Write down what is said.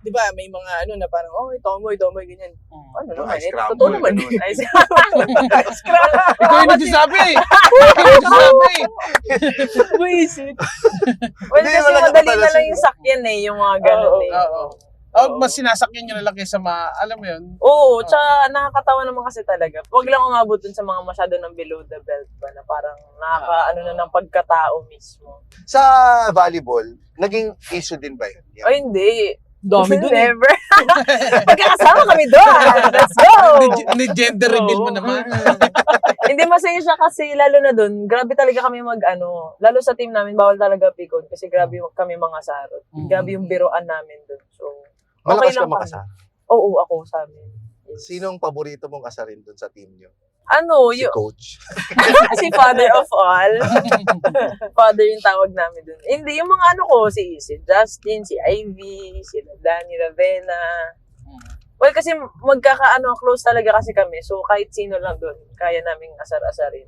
di ba, may mga ano na parang, oh, tomboy, ganyan. Ano naman, ice totoo crumble, naman. ganun. Ice crumble. Ikaw yung nagsasabi eh. Ikaw yung nagsasabi. Buisit. Well, Hindi, kasi wala ka madali pala na lang sila. yung sakyan eh, yung mga ganun eh. Oo. Oh, mas sinasakyan nyo na lang kaysa alam mo yun? Oo, tsaka nakakatawa naman kasi talaga. Huwag lang umabot dun sa mga masyado ng below the belt ba na parang ano na ng pagkatao mismo. Sa volleyball, naging issue din ba yun? O hindi. Dami dun eh. Never. Magkakasama kami doon. Let's go! Ni-gender reveal mo naman. Hindi, masaya siya kasi lalo na doon, grabe talaga kami lalo sa team namin, bawal talaga pikon kasi grabe kami mga sarot. Grabe yung biroan namin doon. So, okay Malakas ka lang makasar. Oo, ako sa amin. Yes. Sinong paborito mong kasarin dun sa team nyo? Ano, Si coach. si father of all. Father yung tawag namin dun. Hindi, yung mga si Justin, si Ivy, si Danny Ravena. Well, kasi close talaga kasi kami. So, kahit sino lang dun, kaya naming asar-asarin.